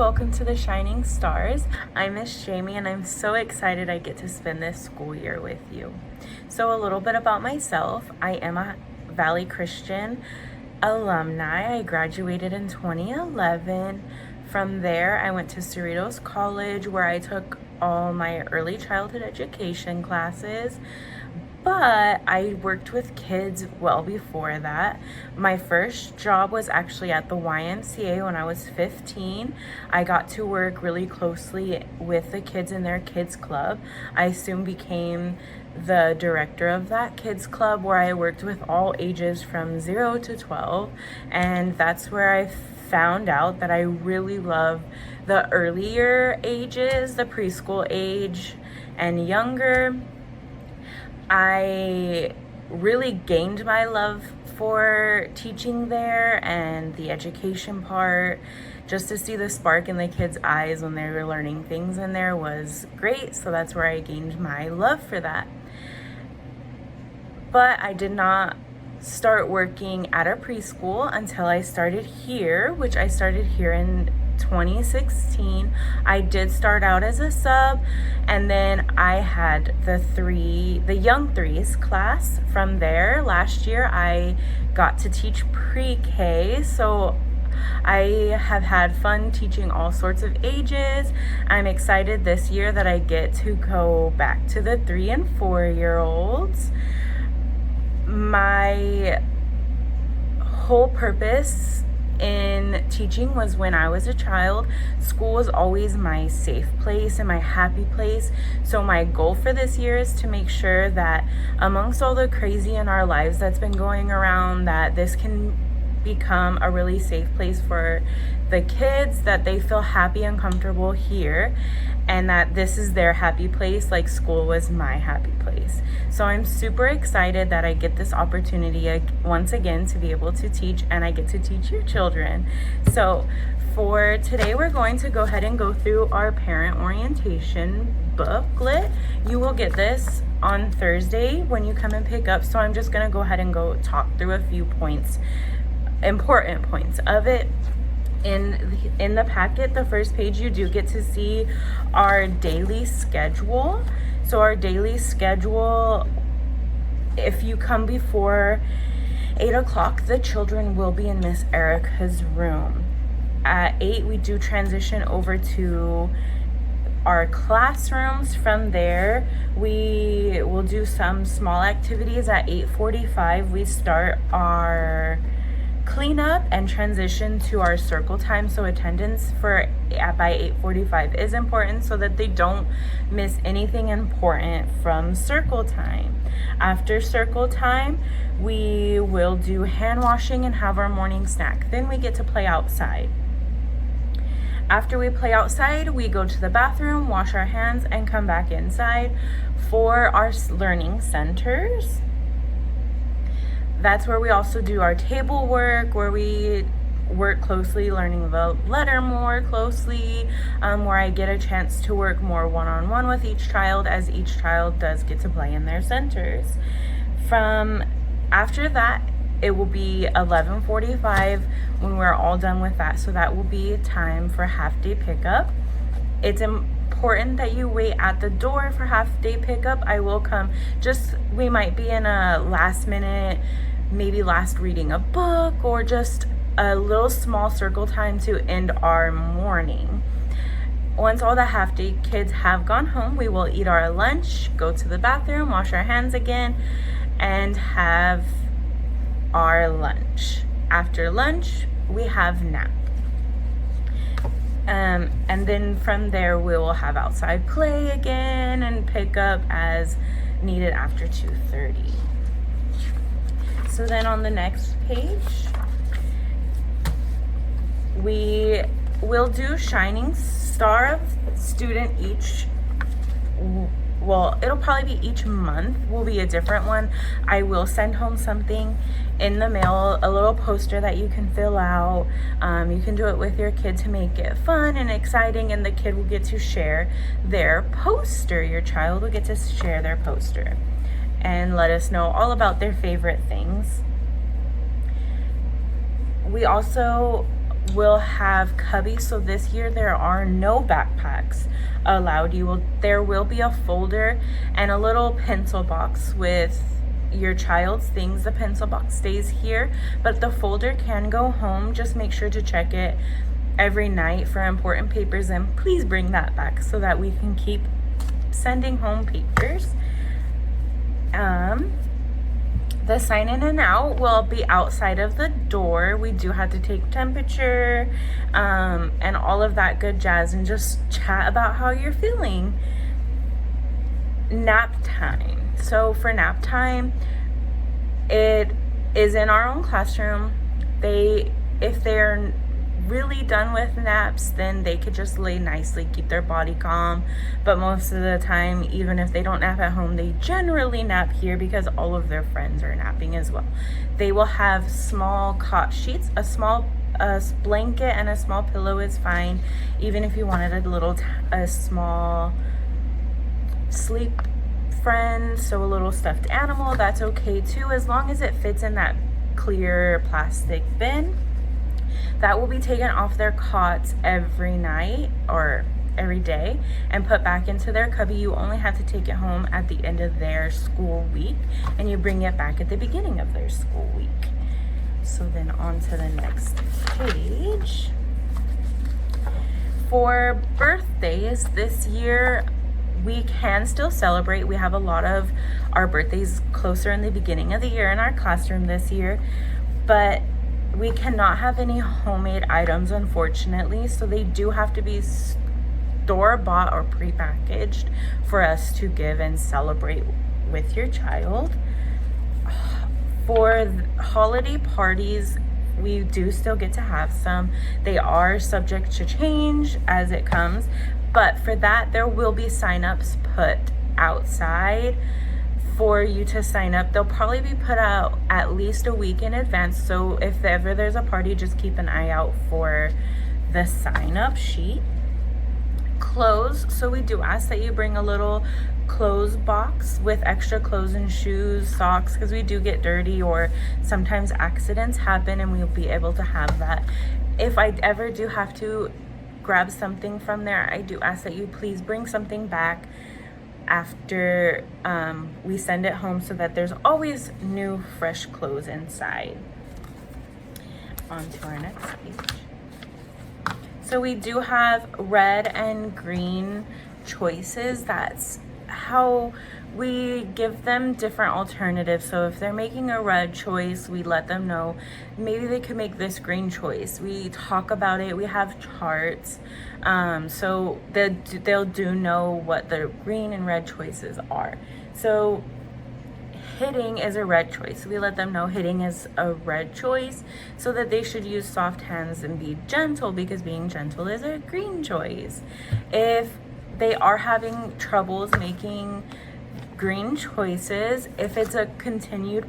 welcome to the Shining Stars. I'm Miss Jamie and I'm so excited I get to spend this school year with you. So a little bit about myself. I am a Valley Christian alumni. I graduated in 2011. From there, I went to Cerritos College where I took all my early childhood education classes. But I worked with kids well before that. My first job was actually at the YMCA when I was 15. I got to work really closely with the kids in their kids club. I soon became the director of that kids club where I worked with all ages from 0 to 12. And that's where I found out that I really love the earlier ages, the preschool age and younger. I really gained my love for teaching there and the education part. Just to see the spark in the kids' eyes when they were learning things in there was great. So that's where I gained my love for that. But I did not start working at a preschool until I started here, which I started here in 2016. I did start out as a sub, and then I had the young threes class. From there, last year I got to teach pre-K, so I have had fun teaching all sorts of ages. I'm excited this year that I get to go back to the 3 and 4-year-olds. My whole purpose in teaching was when I was a child. School was always my safe place and my happy place. So my goal for this year is to make sure that amongst all the crazy in our lives that's been going around, that this can become a really safe place for the kids, that they feel happy and comfortable here, and that this is their happy place like school was my happy place. So I'm super excited that I get this opportunity once again to be able to teach, and I get to teach your children. So for today, we're going to go ahead and go through our parent orientation booklet. You will get this on Thursday when you come and pick up. So I'm just going to go ahead and go talk through a few points, important points of it. In the packet, the first page, you do get to see our daily schedule. So our daily schedule, if you come before 8 o'clock, the children will be in Miss Erica's room. At 8, we do transition over to our classrooms. From there, we will do some small activities. At 8:45, we start our cleanup and transition to our circle time. So attendance by 8:45 is important so that they don't miss anything important from circle time. After circle time, we will do hand washing and have our morning snack. Then we get to play outside. After we play outside, we go to the bathroom, wash our hands, and come back inside for our learning centers. That's where we also do our table work, where we work closely, learning the letter more closely, where I get a chance to work more one-on-one with each child, as each child does get to play in their centers. From after that, it will be 11:45 when we're all done with that. So that will be time for half-day pickup. It's important that you wait at the door for half-day pickup. I will come, we might be in a last minute, maybe last reading a book, or just a little small circle time to end our morning. Once all the half-day kids have gone home, we will eat our lunch, go to the bathroom, wash our hands again, and have our lunch. After lunch, we have nap. And then from there, we will have outside play again and pick up as needed after 2:30. So then on the next page, we will do Shining Star of Student each. Well, it'll probably be each month will be a different one. I will send home something in the mail, a little poster that you can fill out. You can do it with your kid to make it fun and exciting, and the kid will get to share their poster. Your child will get to share their poster and let us know all about their favorite things. We also will have cubbies. So this year there are no backpacks allowed. There will be a folder and a little pencil box with your child's things. The pencil box stays here, but the folder can go home. Just make sure to check it every night for important papers, and please bring that back so that we can keep sending home papers. The sign in and out will be outside of the door. We do have to take temperature, and all of that good jazz, and just chat about how you're feeling. Nap time. So for nap time, it is in our own classroom. If they're really done with naps, then they could just lay nicely, keep their body calm. But most of the time, even if they don't nap at home, they generally nap here because all of their friends are napping as well. They will have small cot sheets. A blanket and a small pillow is fine. Even if you wanted a small sleep friend, so a little stuffed animal, that's okay too, as long as it fits in that clear plastic bin. That will be taken off their cots every night or every day and put back into their cubby. You only have to take it home at the end of their school week, and you bring it back at the beginning of their school week. So then on to the next page. For birthdays this year, we can still celebrate. We have a lot of our birthdays closer in the beginning of the year in our classroom this year, but we cannot have any homemade items, unfortunately, so they do have to be store-bought or prepackaged for us to give and celebrate with your child. For holiday parties, we do still get to have some. They are subject to change as it comes, but for that, there will be sign-ups put outside for you to sign up. They'll probably be put out at least a week in advance, so if ever there's a party, just keep an eye out for the sign-up sheet. Clothes, so we do ask that you bring a little clothes box with extra clothes and shoes, socks, because we do get dirty or sometimes accidents happen, and we'll be able to have that. If I ever do have to grab something from there, I do ask that you please bring something back after we send it home, so that there's always new fresh clothes inside. On to our next page. So we do have red and green choices. That's how we give them different alternatives. So if they're making a red choice, we let them know maybe they could make this green choice. We talk about it. We have charts, so they'll know what the green and red choices are. So hitting is a red choice. We let them know hitting is a red choice, so that they should use soft hands and be gentle, because being gentle is a green choice. If they are having troubles making green choices, if it's a continued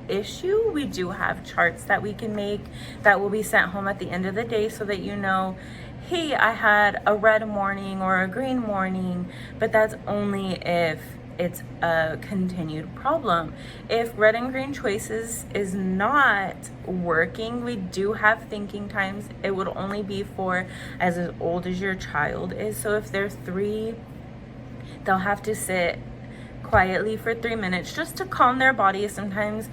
issue, we do have charts that we can make that will be sent home at the end of the day, so that you know, hey, I had a red morning or a green morning, but that's only if it's a continued problem. If red and green choices is not working, we do have thinking times. It would only be for as old as your child is. So if they're 3, they'll have to sit quietly for 3 minutes just to calm their body. Sometimes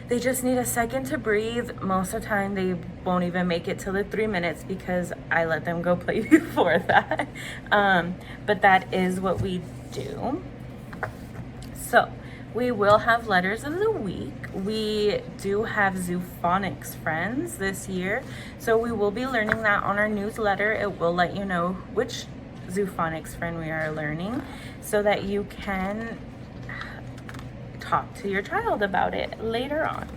they just need a second to breathe. Most of the time they won't even make it till the 3 minutes, because I let them go play before that. But that is what we do. So we will have letters of the week. We do have Zoophonics friends this year, so we will be learning that on our newsletter. It will let you know which Zoophonics friend we are learning, so that you can talk to your child about it later on.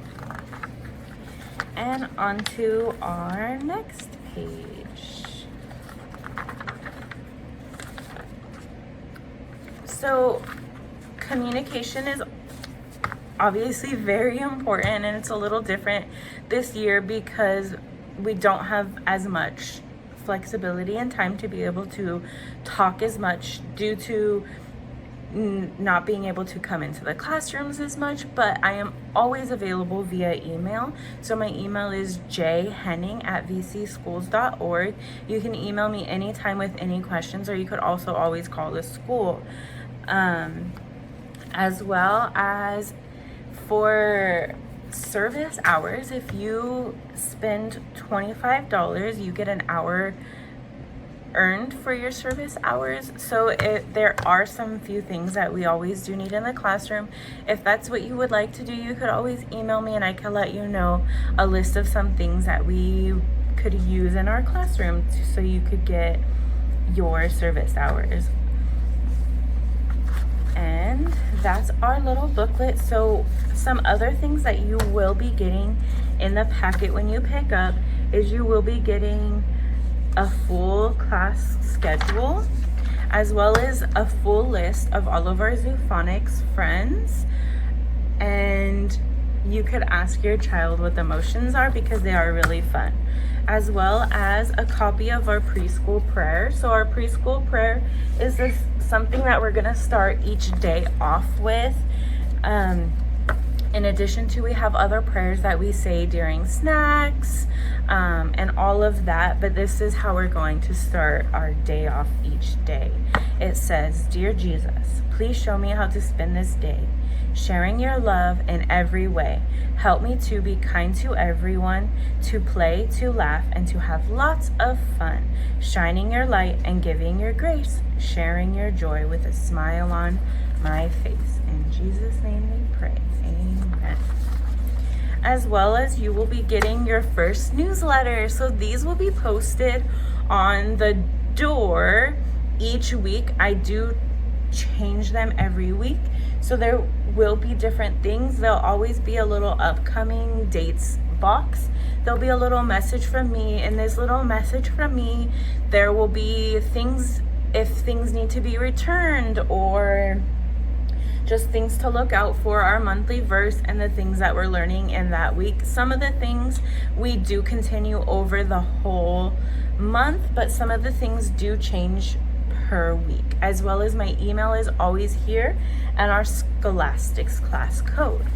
And on to our next page. So communication is obviously very important, and it's a little different this year because we don't have as much flexibility and time to be able to talk as much due to not being able to come into the classrooms as much, but I am always available via email. So my email is jhenning@vcschools.org. You can email me anytime with any questions, or you could also always call the school. As well as for service hours, if you spend $25, you get an hour earned for your service hours. So there are some few things that we always do need in the classroom. If that's what you would like to do, you could always email me and I can let you know a list of some things that we could use in our classroom so you could get your service hours. And that's our little booklet. So some other things that you will be getting in the packet when you pick up is you will be getting a full class schedule, as well as a full list of all of our Zoophonics friends. And you could ask your child what the motions are because they are really fun. As well as a copy of our preschool prayer. So our preschool prayer is something that we're gonna start each day off with. In addition to, we have other prayers that we say during snacks and all of that, but this is how we're going to start our day off each day. It says, "Dear Jesus, please show me how to spend this day, sharing your love in every way. Help me to be kind to everyone, to play, to laugh, and to have lots of fun, shining your light and giving your grace, sharing your joy with a smile on my face. In Jesus' name we pray. Amen." As well as you will be getting your first newsletter. So these will be posted on the door each week. I do change them every week. So there will be different things. There'll always be a little upcoming dates box. There'll be a little message from me. In this little message from me, there will be things, if things need to be returned, or just things to look out for, our monthly verse, and the things that we're learning in that week. Some of the things we do continue over the whole month, but some of the things do change per week. As well as my email is always here, and our Scholastics class code.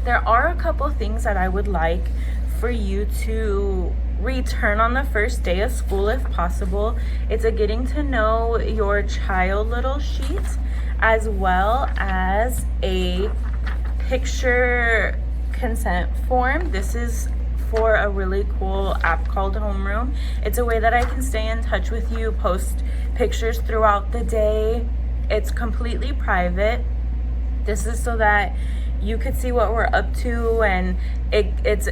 There are a couple things that I would like for you to return on the first day of school if possible. It's a getting to know your child little sheet, as well as a picture consent form. This is for a really cool app called Homeroom. It's a way that I can stay in touch with you, post pictures throughout the day. It's completely private. This is so that you could see what we're up to, and it's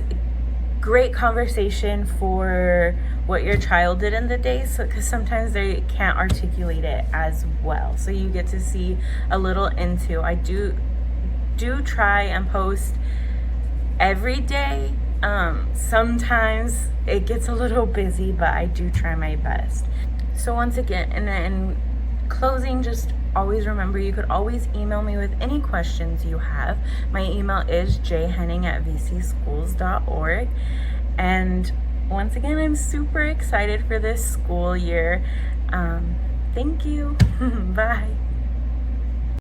great conversation for what your child did in the day, so because sometimes they can't articulate it as well, so you get to see a little into. I do try and post every day. Sometimes it gets a little busy, but I do try my best. So once again, in closing, just always remember, you could always email me with any questions you have. My email is jhenning@vcschools.org. And once again, I'm super excited for this school year. Thank you. Bye.